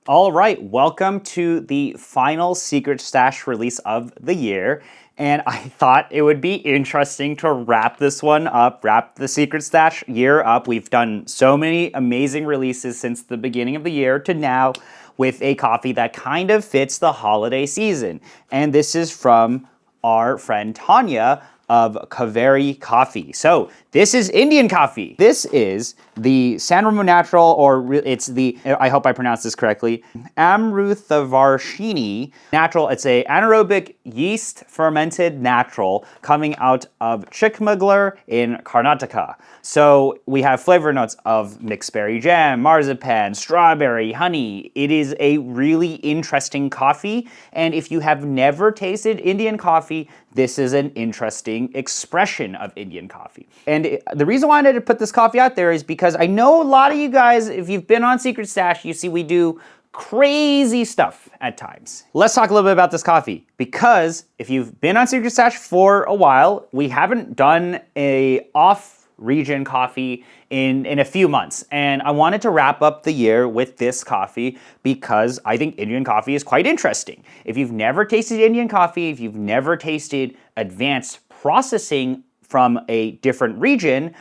All right, welcome to the final Secret Stash release of the year. And I thought it would be interesting to wrap this one up, wrap the Secret Stash year up. We've done so many amazing releases since the beginning of the year to now with a coffee that kind of fits the holiday season. And this is from our friend Tanya of Kaveri Coffee. So this is Indian coffee. This is the Ramon Natural, or it's the, I hope I pronounced this correctly, Amruthavarshini Natural. It's a anaerobic yeast fermented natural coming out of Chikmagalur in Karnataka. So we have flavor notes of mixed berry jam, marzipan, strawberry, honey. It is a really interesting coffee, and if you have never tasted Indian coffee, this is an interesting expression of Indian coffee. And the reason why I wanted to put this coffee out there is because I know a lot of you guys, if you've been on Secret Stash, you see we do crazy stuff at times. Let's talk a little bit about this coffee, because if you've been on Secret Stash for a while, we haven't done a off-region coffee in a few months. And I wanted to wrap up the year with this coffee because I think Indian coffee is quite interesting. If you've never tasted Indian coffee, if you've never tasted advanced processing from a different region,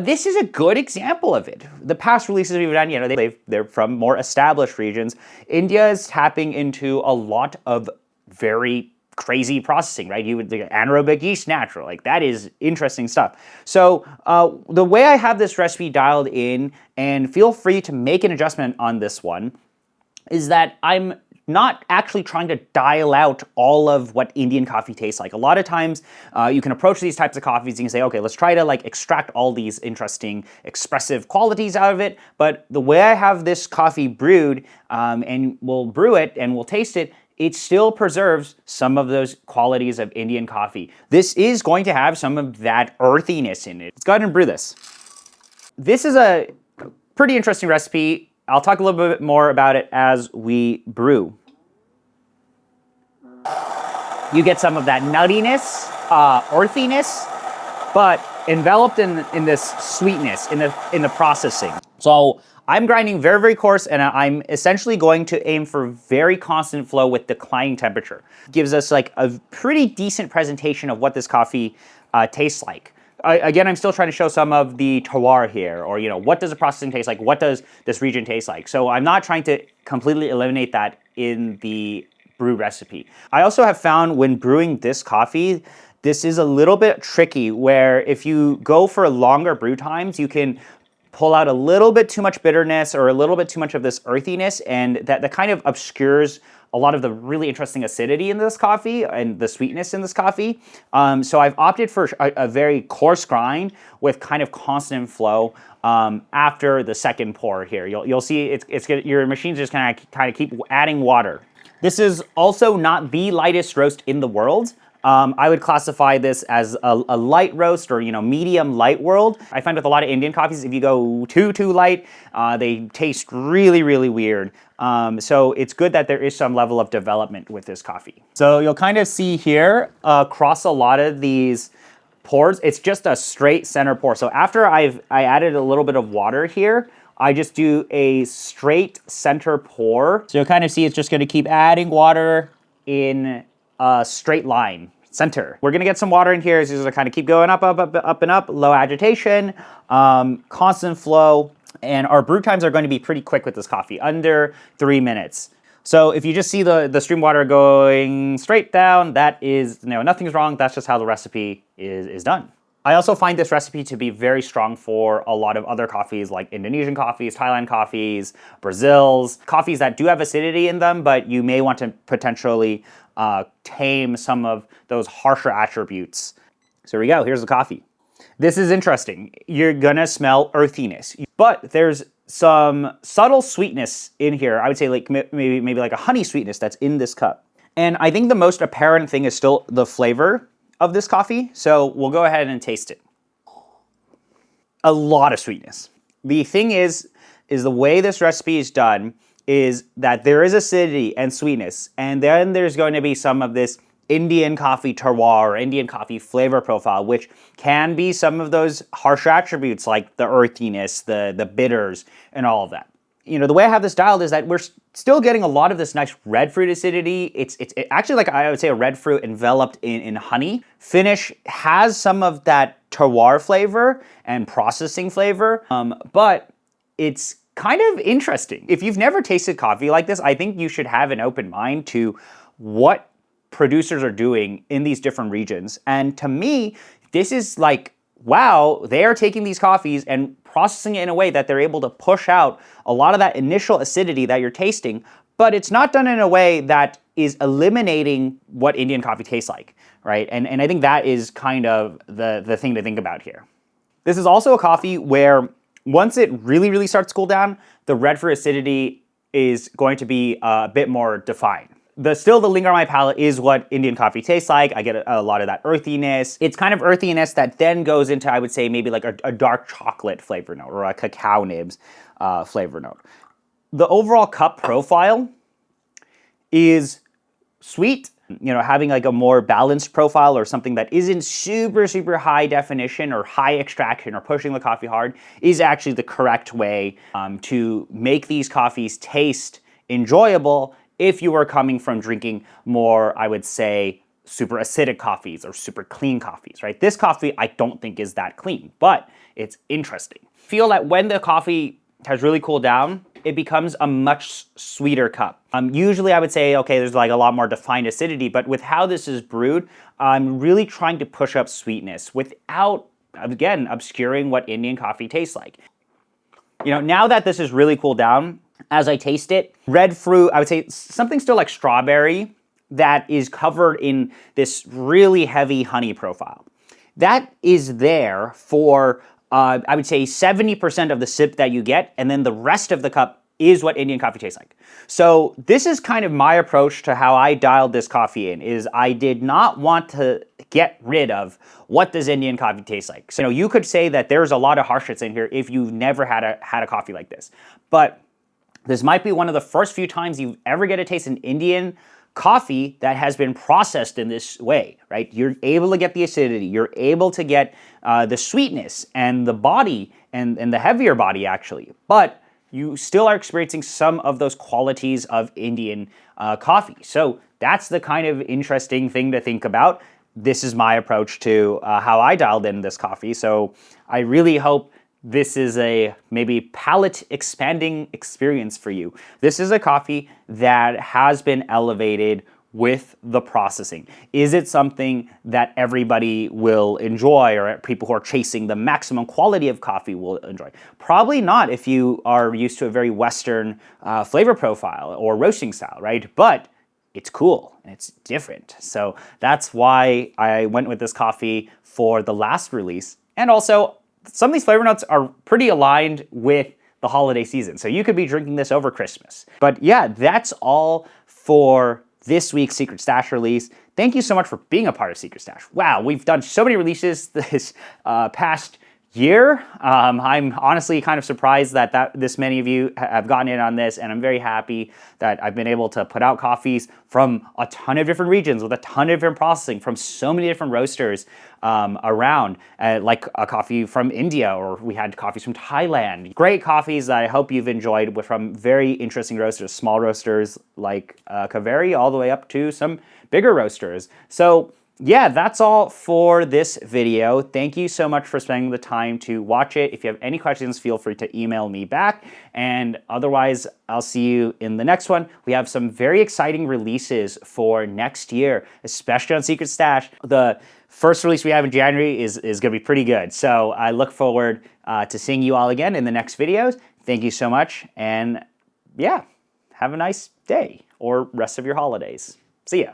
this is a good example of it. The past releases we've done, they're from more established regions. India is tapping into a lot of very crazy processing, right? You would think anaerobic yeast natural, like that is interesting stuff. So the way I have this recipe dialed in, and feel free to make an adjustment on this one, is that I'm not actually trying to dial out all of what Indian coffee tastes like. A lot of times you can approach these types of coffees and you can say, okay, let's try to like extract all these interesting expressive qualities out of it. But the way I have this coffee brewed, and we'll brew it and we'll taste it, it still preserves some of those qualities of Indian coffee. This is going to have some of that earthiness in it. Let's go ahead and brew this. This is a pretty interesting recipe. I'll talk a little bit more about it as we brew. You get some of that nuttiness, earthiness, but enveloped in this sweetness in the processing. So I'm grinding very, very coarse, and I'm essentially going to aim for very constant flow with declining temperature. Gives us like a pretty decent presentation of what this coffee tastes like. Again, I'm still trying to show some of the terroir here, or what does the processing taste like? What does this region taste like? So I'm not trying to completely eliminate that in the brew recipe. I also have found when brewing this coffee, this is a little bit tricky, where if you go for longer brew times, you can pull out a little bit too much bitterness or a little bit too much of this earthiness, and that kind of obscures a lot of the really interesting acidity in this coffee and the sweetness in this coffee. So I've opted for a very coarse grind with kind of constant flow after the second pour here. You'll see it's your machine's just kind of keep adding water. This is also not the lightest roast in the world. I would classify this as a light roast, or medium light world. I find with a lot of Indian coffees, if you go too light, they taste really, really weird. So it's good that there is some level of development with this coffee. So you'll kind of see here across a lot of these pours, it's just a straight center pour. So after I added a little bit of water here, I just do a straight center pour. So you'll kind of see it's just going to keep adding water in a straight line. Center. We're gonna get some water in here. It's just gonna kind of keep going up and up, low agitation, constant flow, and our brew times are going to be pretty quick with this coffee, under 3 minutes. So if you just see the stream water going straight down, that is, nothing's wrong. That's just how the recipe is done. I also find this recipe to be very strong for a lot of other coffees, like Indonesian coffees, Thailand coffees, Brazil's, coffees that do have acidity in them, but you may want to potentially tame some of those harsher attributes. So here we go, here's the coffee. This is interesting. You're gonna smell earthiness, but there's some subtle sweetness in here. I would say like maybe like a honey sweetness that's in this cup. And I think the most apparent thing is still the flavor of this coffee. So we'll go ahead and taste it. A lot of sweetness. The thing is the way this recipe is done is that there is acidity and sweetness, and then there's going to be some of this Indian coffee terroir, or Indian coffee flavor profile, which can be some of those harsh attributes like the earthiness, the bitters, and all of that. the way I have this dialed is that we're still getting a lot of this nice red fruit acidity. It's actually like I would say a red fruit enveloped in honey. Finish has some of that terroir flavor and processing flavor, but it's kind of interesting. If you've never tasted coffee like this, I think you should have an open mind to what producers are doing in these different regions. And to me, this is like, wow, they are taking these coffees and processing it in a way that they're able to push out a lot of that initial acidity that you're tasting, but it's not done in a way that is eliminating what Indian coffee tastes like, right? And I think that is kind of the thing to think about here. This is also a coffee where once it really, really starts to cool down, the red fruit acidity is going to be a bit more defined. Still the linger on my palate is what Indian coffee tastes like. I get a lot of that earthiness. It's kind of earthiness that then goes into, I would say, maybe like a dark chocolate flavor note or a cacao nibs flavor note. The overall cup profile is sweet, having like a more balanced profile or something that isn't super, super high definition or high extraction or pushing the coffee hard is actually the correct way to make these coffees taste enjoyable if you are coming from drinking more, I would say, super acidic coffees or super clean coffees, right? This coffee I don't think is that clean, but it's interesting. Feel that when the coffee has really cooled down, it becomes a much sweeter cup. Usually I would say, okay, there's like a lot more defined acidity, but with how this is brewed, I'm really trying to push up sweetness without, again, obscuring what Indian coffee tastes like. Now that this is really cooled down, as I taste it, red fruit, I would say something still like strawberry that is covered in this really heavy honey profile. That is there for, I would say 70% of the sip that you get, and then the rest of the cup is what Indian coffee tastes like. So this is kind of my approach to how I dialed this coffee in, is I did not want to get rid of what does Indian coffee taste like. So you could say that there's a lot of harshness in here if you've never had a coffee like this. But this might be one of the first few times you ever get to taste an Indian coffee that has been processed in this way, right? You're able to get the acidity, you're able to get the sweetness and the body and the heavier body actually, but you still are experiencing some of those qualities of Indian coffee. So that's the kind of interesting thing to think about. This is my approach to how I dialed in this coffee. So I really hope this is a maybe palate expanding experience for you. This is a coffee that has been elevated with the processing. Is it something that everybody will enjoy, or people who are chasing the maximum quality of coffee will enjoy? Probably not if you are used to a very Western flavor profile or roasting style, right? But it's cool and it's different. So that's why I went with this coffee for the last release. And also, some of these flavor notes are pretty aligned with the holiday season. So you could be drinking this over Christmas. But yeah, that's all for this week's Secret Stash release. Thank you so much for being a part of Secret Stash. Wow, we've done so many releases this past year. I'm honestly kind of surprised that this many of you have gotten in on this, and I'm very happy that I've been able to put out coffees from a ton of different regions with a ton of different processing from so many different roasters around, like a coffee from India, or we had coffees from Thailand. Great coffees that I hope you've enjoyed from very interesting roasters, small roasters like Kaveri, all the way up to some bigger roasters. So yeah, that's all for this video. Thank you so much for spending the time to watch it. If you have any questions, feel free to email me back. And otherwise, I'll see you in the next one. We have some very exciting releases for next year, especially on Secret Stash. The first release we have in January is going to be pretty good. So I look forward to seeing you all again in the next videos. Thank you so much. And yeah, have a nice day or rest of your holidays. See ya.